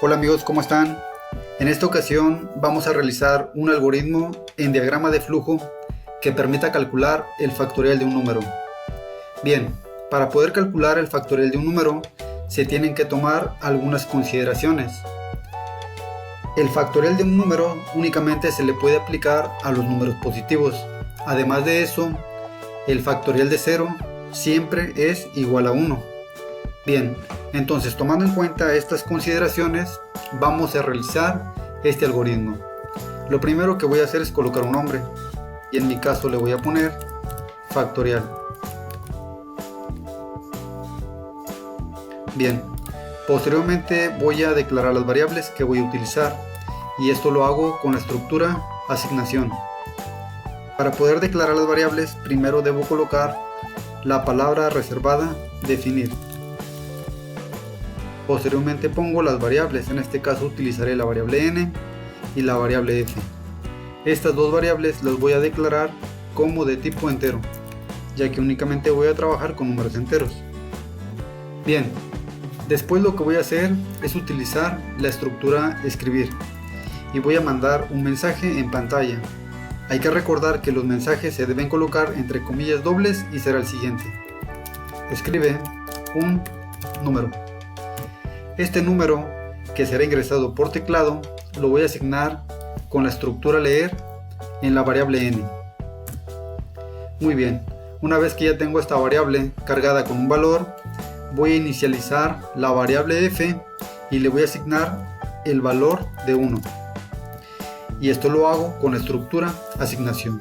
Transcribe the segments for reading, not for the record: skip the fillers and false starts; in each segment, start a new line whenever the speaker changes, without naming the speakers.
Hola amigos, ¿cómo están? En esta ocasión vamos a realizar un algoritmo en diagrama de flujo que permita calcular el factorial de un número. Bien, para poder calcular el factorial de un número se tienen que tomar algunas consideraciones. El factorial de un número únicamente se le puede aplicar a los números positivos. Además de eso, el factorial de 0 siempre es igual a 1. Bien, entonces tomando en cuenta estas consideraciones, vamos a realizar este algoritmo. Lo primero que voy a hacer es colocar un nombre, y en mi caso le voy a poner factorial. Bien, posteriormente voy a declarar las variables que voy a utilizar, y esto lo hago con la estructura asignación. Para poder declarar las variables, primero debo colocar la palabra reservada definir. Posteriormente pongo las variables, en este caso utilizaré la variable n y la variable f. Estas dos variables las voy a declarar como de tipo entero, ya que únicamente voy a trabajar con números enteros. Bien, después lo que voy a hacer es utilizar la estructura escribir y voy a mandar un mensaje en pantalla. Hay que recordar que los mensajes se deben colocar entre comillas dobles y será el siguiente: escribe un número. Este número, que será ingresado por teclado, lo voy a asignar con la estructura leer en la variable n. Muy bien, una vez que ya tengo esta variable cargada con un valor, voy a inicializar la variable f y le voy a asignar el valor de 1. Y esto lo hago con la estructura asignación.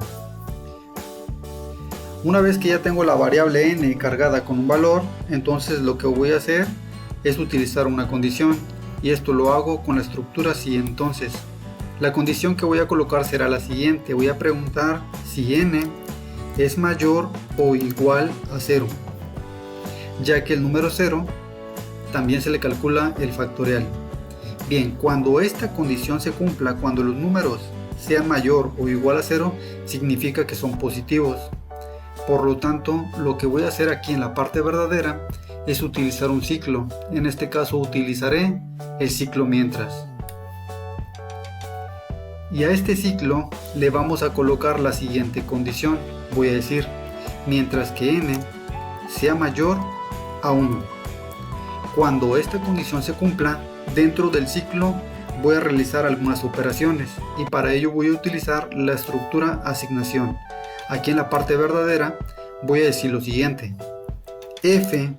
Una vez que ya tengo la variable n cargada con un valor, entonces lo que voy a hacer es utilizar una condición, y esto lo hago con la estructura si entonces. La condición que voy a colocar será la siguiente: voy a preguntar si n es mayor o igual a 0, ya que el número 0 también se le calcula el factorial. Bien, cuando esta condición se cumpla, cuando los números sean mayor o igual a 0, significa que son positivos. Por lo tanto, lo que voy a hacer aquí en la parte verdadera es utilizar un ciclo. En este caso utilizaré el ciclo mientras. Y a este ciclo le vamos a colocar la siguiente condición. Voy a decir mientras que n sea mayor a 1. Cuando esta condición se cumpla, dentro del ciclo voy a realizar algunas operaciones, y para ello voy a utilizar la estructura asignación. Aquí en la parte verdadera voy a decir lo siguiente: f,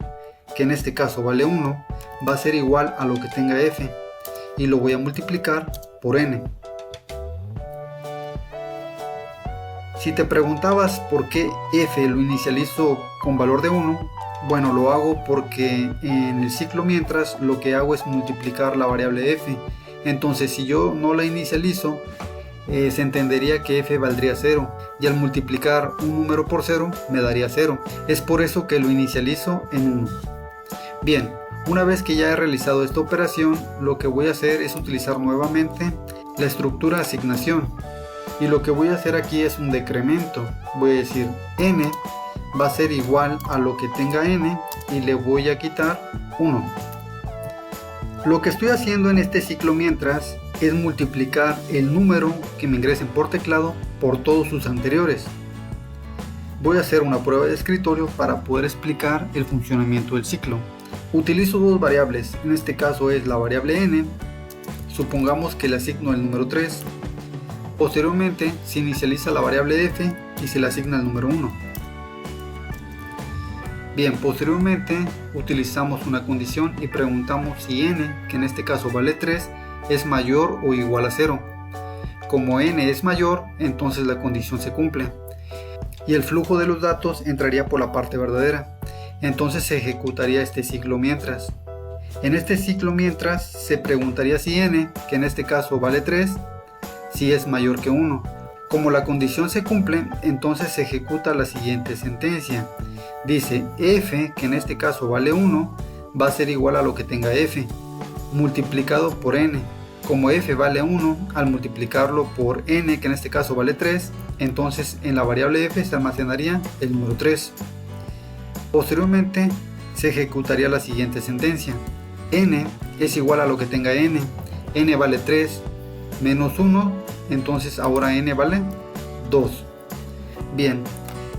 que en este caso vale 1, va a ser igual a lo que tenga f, y lo voy a multiplicar por n. Si te preguntabas por qué f lo inicializo con valor de 1, bueno, lo hago porque en el ciclo mientras lo que hago es multiplicar la variable f. Entonces si yo no la inicializo, se entendería que f valdría 0, y al multiplicar un número por 0 me daría 0. Es por eso que lo inicializo en 1. Bien, una vez que ya he realizado esta operación, lo que voy a hacer es utilizar nuevamente la estructura asignación, y lo que voy a hacer aquí es un decremento. Voy a decir n va a ser igual a lo que tenga n, y le voy a quitar 1. Lo que estoy haciendo en este ciclo mientras es multiplicar el número que me ingresen por teclado por todos sus anteriores. Voy a hacer una prueba de escritorio para poder explicar el funcionamiento del ciclo. Utilizo dos variables, en este caso es la variable n, supongamos que le asigno el número 3. Posteriormente se inicializa la variable f y se le asigna el número 1. Bien, posteriormente utilizamos una condición y preguntamos si n, que en este caso vale 3, es mayor o igual a 0. Como n es mayor, entonces la condición se cumple, y el flujo de los datos entraría por la parte verdadera. Entonces se ejecutaría este ciclo mientras. En este ciclo mientras se preguntaría si n, que en este caso vale 3, si es mayor que 1. Como la condición se cumple, entonces se ejecuta la siguiente sentencia. Dice f, que en este caso vale 1, va a ser igual a lo que tenga f, multiplicado por n. Como f vale 1, al multiplicarlo por n, que en este caso vale 3, entonces en la variable f se almacenaría el número 3. Posteriormente se ejecutaría la siguiente sentencia: n es igual a lo que tenga n vale 3 menos 1, entonces ahora n vale 2. Bien,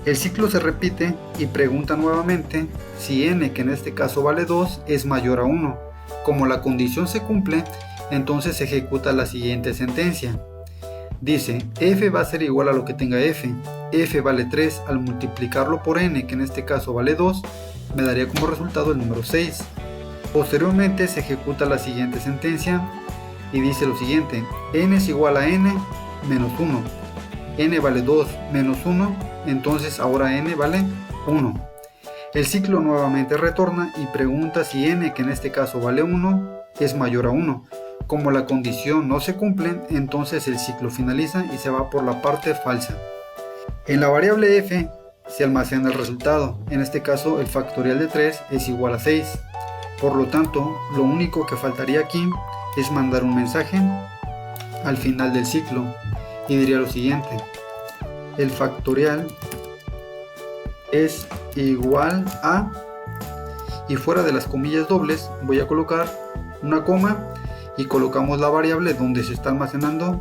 el ciclo se repite y pregunta nuevamente si n, que en este caso vale 2, es mayor a 1. Como la condición se cumple, entonces se ejecuta la siguiente sentencia. Dice, f va a ser igual a lo que tenga f vale 3, al multiplicarlo por n, que en este caso vale 2, me daría como resultado el número 6. Posteriormente se ejecuta la siguiente sentencia y dice lo siguiente, n es igual a n menos 1, n vale 2 menos 1, entonces ahora n vale 1. El ciclo nuevamente retorna y pregunta si n, que en este caso vale 1, es mayor a 1. Como la condición no se cumple, entonces el ciclo finaliza y se va por la parte falsa. En la variable f se almacena el resultado, en este caso el factorial de 3 es igual a 6. Por lo tanto, lo único que faltaría aquí es mandar un mensaje al final del ciclo y diría lo siguiente, el factorial es igual a, y fuera de las comillas dobles voy a colocar una coma y colocamos la variable donde se está almacenando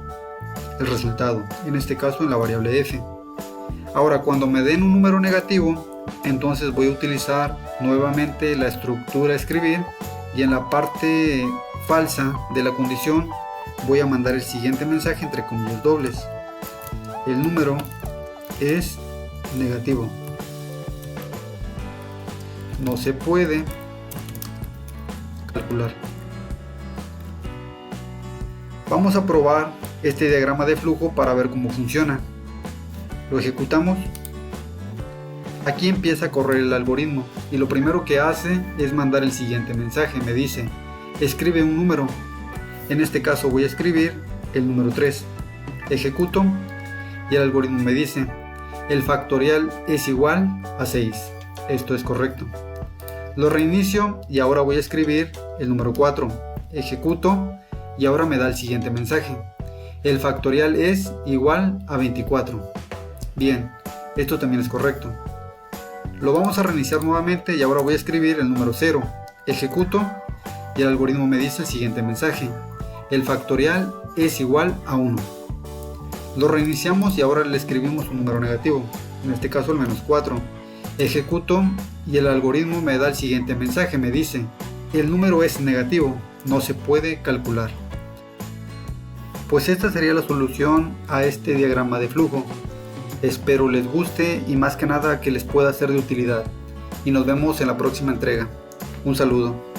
el resultado, en este caso en la variable f. Ahora, cuando me den un número negativo, entonces voy a utilizar nuevamente la estructura escribir y en la parte falsa de la condición voy a mandar el siguiente mensaje entre comillas dobles, el número es negativo, no se puede calcular. Vamos a probar este diagrama de flujo para ver cómo funciona. Lo ejecutamos. Aquí empieza a correr el algoritmo y lo primero que hace es mandar el siguiente mensaje. Me dice, escribe un número. En este caso voy a escribir el número 3. Ejecuto y el algoritmo me dice, el factorial es igual a 6. Esto es correcto. Lo reinicio y ahora voy a escribir el número 4. Ejecuto y ahora me da el siguiente mensaje. El factorial es igual a 24. Bien, esto también es correcto. Lo vamos a reiniciar nuevamente y ahora voy a escribir el número 0. Ejecuto y el algoritmo me dice el siguiente mensaje. El factorial es igual a 1. Lo reiniciamos y ahora le escribimos un número negativo, en este caso el menos 4. Ejecuto y el algoritmo me da el siguiente mensaje. Me dice, el número es negativo, no se puede calcular. Pues esta sería la solución a este diagrama de flujo. Espero les guste y más que nada que les pueda ser de utilidad. Y nos vemos en la próxima entrega. Un saludo.